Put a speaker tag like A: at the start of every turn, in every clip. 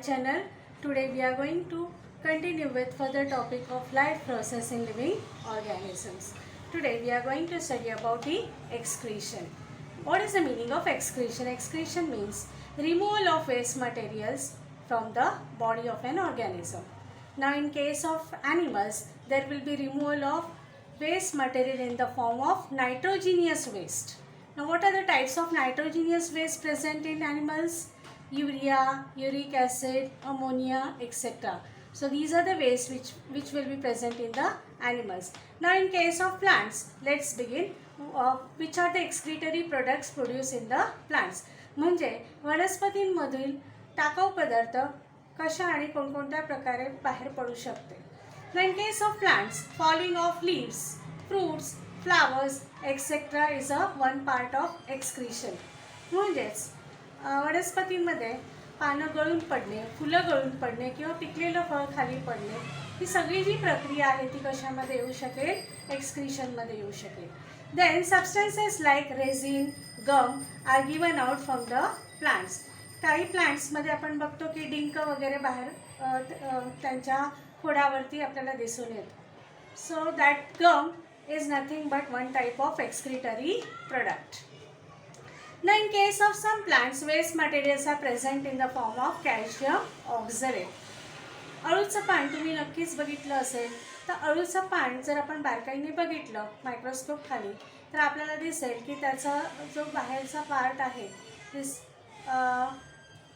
A: channel. Today we are going to continue with further topic of life process in living organisms. Today we are going to study about the excretion. What is the meaning of excretion? Excretion means removal of waste materials from the body of an organism. Now in case of animals, there will be removal of waste material in the form of nitrogenous waste. Now what are the types of nitrogenous waste present in animals? Urea, uric acid, ammonia, etc. So these are the waste which will be present in the animals. Now in case of plants, let's begin. Which are the excretory products produced in the plants? म्हणजे वनस्पतींमधील टाकाऊ पदार्थ कशा आणि कोणकोणत्या प्रकारे बाहेर पडू शकते. Now in case of plants, falling of leaves, fruits, flowers, etc. is a one part of excretion. म्हणजेच वनस्पतींमध्ये पानं गळून पडणे, फुलं गळून पडणे किंवा पिकलेलं फळ खाली पडणे, ही सगळी जी प्रक्रिया आहे ती कशामध्ये येऊ शकेल? एक्सक्रीशनमध्ये येऊ शकेल. Then substances like resin, gum are given out from the plants. काही प्लांट्समध्ये आपण बघतो की डिंक वगैरे बाहेर त्यांच्या खोडावरती आपल्याला दिसून येतो. So that gum is nothing but one type of excretory product. Now in case of some plants, waste materials are present in the form of calcium oxalate. अळूचं पान तुम्ही नक्कीच बघितलं असेल. तर अळूचं पान जर आपण बारकाईने बघितलं मायक्रोस्कोप खाली तर आपल्याला दिसेल की त्याचा जो बाहेरचा पार्ट आहे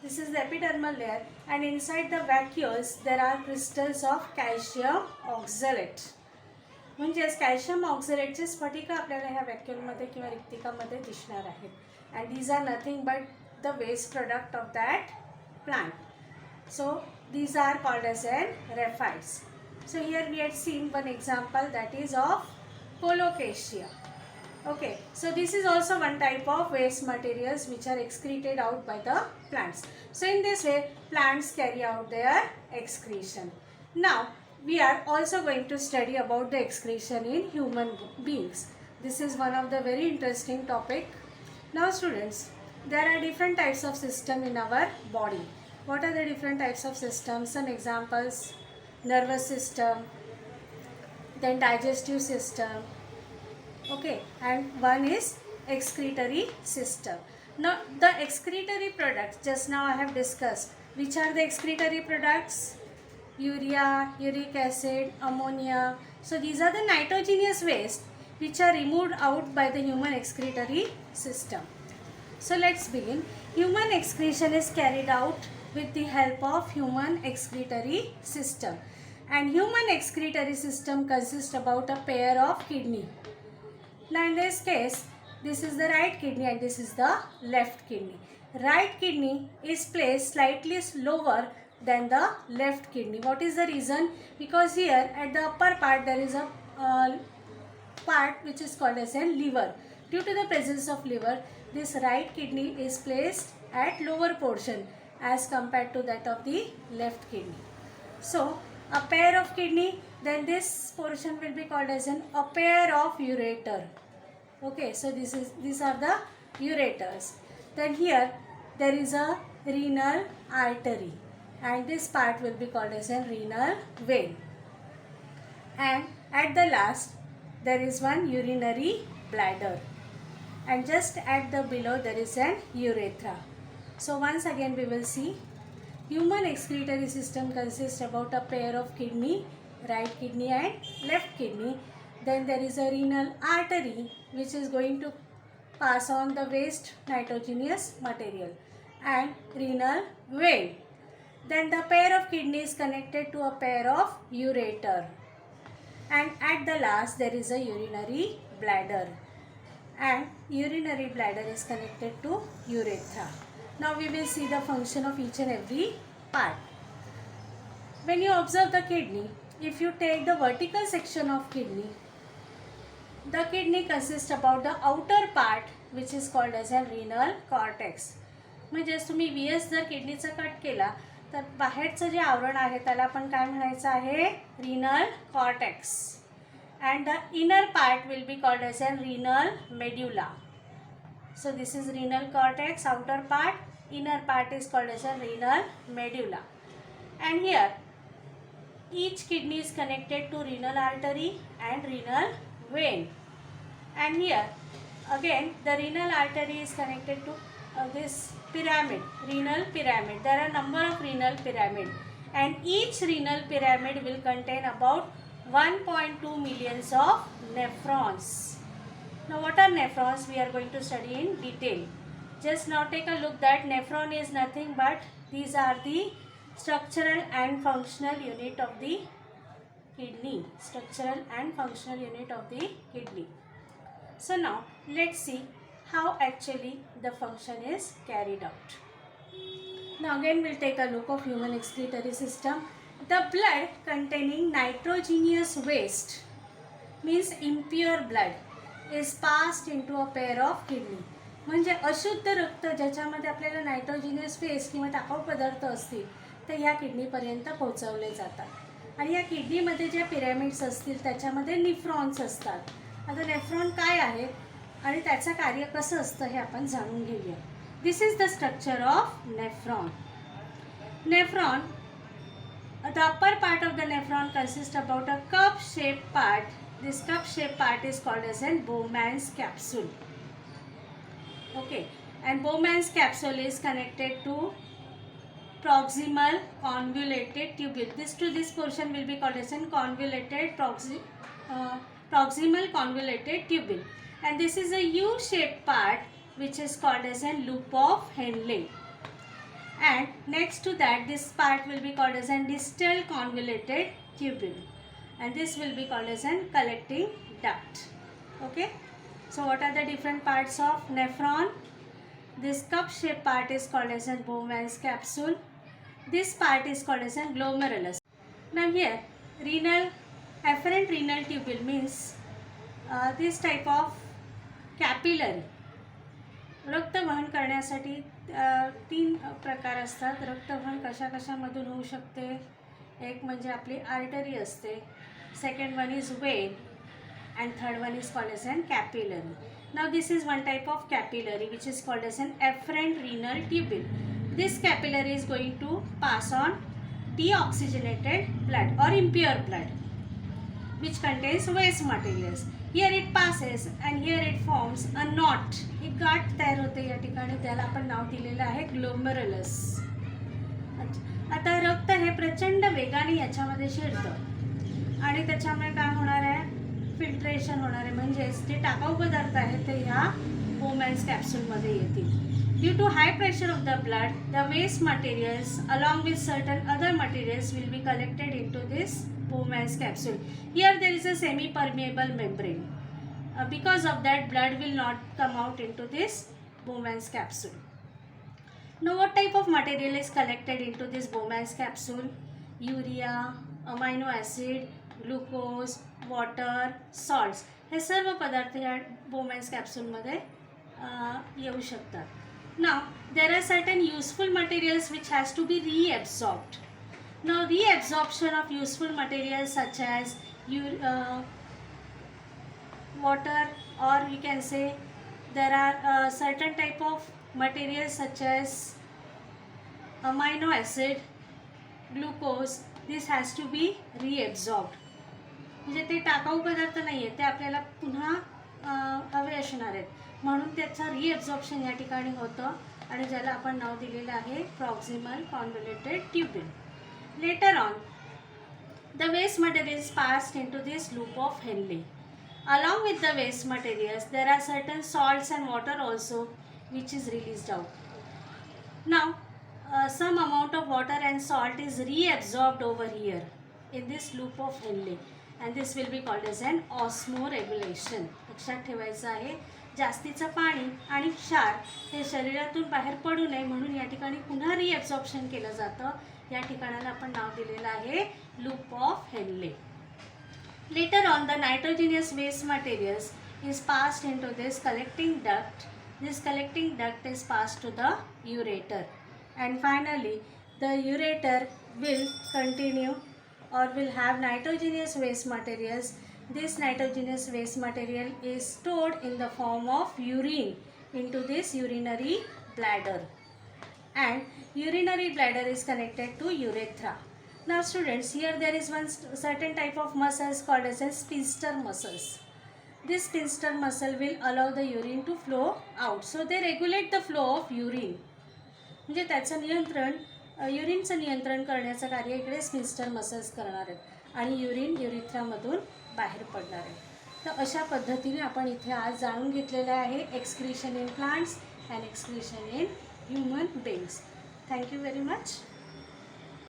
A: this is the epidermal layer and inside the vacuoles there are crystals of calcium oxalate. म्हणजेच कॅल्शियम ऑक्झलेटचे स्फटिक आपल्याला ह्या व्हॅक्यूलमध्ये किंवा रिक्तिकामध्ये दिसणार आहेत. And these are nothing but the waste product of that plant. So these are called as raphides. So here we had seen one example, that is of colocasia. Okay, so this is also one type of waste materials which are excreted out by the plants. So in this way plants carry out their excretion. Now we are also going to study about the excretion in human beings. This is one of the very interesting topic. Now students, there are different types of system in our body. What are the different types of systems? Some examples: nervous system, then digestive system, okay, and one is excretory system. Now the excretory products, just now I have discussed. Which are the excretory products? Urea, uric acid, ammonia. So these are the nitrogenous waste which are removed out by the human excretory system. So let's begin. Human excretion is carried out with the help of human excretory system, and human excretory system consists about a pair of kidney. Now in this case, this is the right kidney and this is the left kidney. Right kidney is placed slightly lower than the left kidney. What is the reason? Because here at the upper part there is a part which is called as a liver. Due to the presence of liver, this right kidney is placed at lower portion as compared to that of the left kidney. So a pair of kidney, then this portion will be called as a pair of ureter. Okay, so these are the ureters. Then here there is a renal artery and this part will be called as a renal vein. And at the last there is one urinary bladder, and just at the below there is an urethra. So once again we will see. Human excretory system consists about a pair of kidney, right kidney and left kidney. Then there is a renal artery which is going to pass on the waste nitrogenous material, and renal vein. Then the pair of kidney is connected to a pair of ureter, and at the last there is a urinary bladder, and urinary bladder is connected to urethra. Now we will see the function of each and every part. When you observe the kidney, if you take the vertical section of kidney, the kidney consists about the outer part which is called as a renal cortex. म्हणजे तुम्ही VS जर किडनीचा cut केला तर बाहेरचं जे आवरण आहे त्याला आपण काय म्हणायचं आहे? renal cortex. And the inner part will be called as a renal medulla. So this is renal cortex, outer part, inner part is called as a renal medulla. And here each kidney is connected to renal artery and renal vein. And here again the renal artery is connected to this pyramid, renal pyramid. There are number of renal pyramid, and each renal pyramid will contain about 1.2 millions of nephrons. Now what are nephrons? We are going to study in detail. Just now take a look that nephron is nothing but these are the structural and functional unit of the kidney. Structural and functional unit of the kidney. So now let's see how actually the function is carried out. Now again we'll take a look of human excretory system. The blood containing nitrogenous waste means impure blood is passed into a pair of kidney. म्हणजे अशुद्ध रक्त ज्याच्यामध्ये आपल्याला nitrogenous waste किंवा टाकाऊ पदार्थ असतील ते ह्या किडनीपर्यंत पोहोचवले जातात. आणि या किडनीमध्ये ज्या पिरॅमिड्स असतील त्याच्यामध्ये निफ्रॉन्स असतात. आता नेफ्रॉन काय आहे आणि त्याचं कार्य कसं असतं हे आपण जाणून घेऊया. This is the structure of nephron. Nephron, the upper part of the nephron consists about a cup shaped part. This cup shaped part is called as a Bowman's capsule. Okay, and Bowman's capsule is connected to proximal convoluted tubule. This portion will be called as a convoluted proximal convoluted tubule, and this is a U-shaped part which is called as a loop of Henle. And next to that, this part will be called as a distal convoluted tubule, and this will be called as a collecting duct. Okay, so what are the different parts of nephron? This cup shaped part is called as a Bowman's capsule. This part is called as a glomerulus. Now here afferent renal tubule means this type of capillary. रक्तवहन करण्यासाठी 3 प्रकार असतात. रक्तवहन कशामधून होऊ शकते? एक म्हणजे आपली artery असते, second one is when, and third one is called as an capillary. Now this is one type of capillary which is called as an afferent renal tubule. This capillary is going to pass on deoxygenated blood or impure blood which contains waste materials. Here it passes and here it forms a knot. एक गाठ तयार होते या ठिकाणी, त्याला आपण नाव दिलेलं आहे ग्लोमेरुलस. आता रक्त हे प्रचंड वेगाने याच्यामध्ये शिरतं आणि त्याच्यामुळे काय होणार आहे? फिल्ट्रेशन होणार आहे. म्हणजेच जे टाकाऊ पदार्थ आहेत ते ह्या बोमॅन्स कॅप्सूलमध्ये येतील. Due to high pressure of the blood, the waste materials along with certain other materials will be collected into this Bowman's capsule. Here there is a semi-permeable membrane. Because of that, blood will not come out into this Bowman's capsule. Now what type of material is collected into this Bowman's capsule? Urea, amino acid, glucose, water, salts. हे सर्व पदार्थ या Bowman's capsule मध्ये येऊ शकतात. Now there are certain useful materials which has to be reabsorbed. Now reabsorption of useful materials such as water, or we can say there are certain type of materials such as amino acid, glucose. This has to be reabsorbed. म्हणजे ते टाकाऊ पदार्थ नाही आहेत, ते आपल्याला पुन्हा हवे असणार आहेत, म्हणून त्याचं रिएब्झॉर्प्शन या ठिकाणी होतं आणि ज्याला आपण नाव दिलेलं आहे proximal convoluted tubule. Later on the waste materials passed into this loop of Henle. Along with the waste materials, there are certain salts and water also which is released out. Now, some amount of water and salt is reabsorbed over here in this loop of Henle, and this will be called as an osmoregulation. लक्षात ठेवायचं आहे, जास्तीचं पाणी आणि क्षार हे शरीरातून बाहेर पडू नये म्हणून या ठिकाणी पुन्हा रिएब्सॉर्प्शन केलं जातं. या ठिकाणाला आपण नाव दिलेलं आहे loop of Henley. Later on, the nitrogenous waste materials is passed into this collecting duct. This collecting duct is passed to the ureter, and finally the ureter will continue or will have nitrogenous waste materials. This nitrogenous waste material is stored in the form of urine into this urinary bladder. and urinary bladder is connected to urethra. Now students, here there is one certain type of muscles called as sphincter muscles. This sphincter muscle will allow the urine to flow out. So they regulate the flow of urine. म्हणजे त्याचं नियंत्रण, युरिनचं नियंत्रण करण्याचं कार्य इकडे स्फिन्स्टर muscles करणार आहेत आणि युरिन युरिथ्रामधून बाहेर पडणार आहे. तर अशा पद्धतीने आपण इथे आज जाणून घेतलेलं आहे excretion in plants and excretion in human beings. Thank you very much.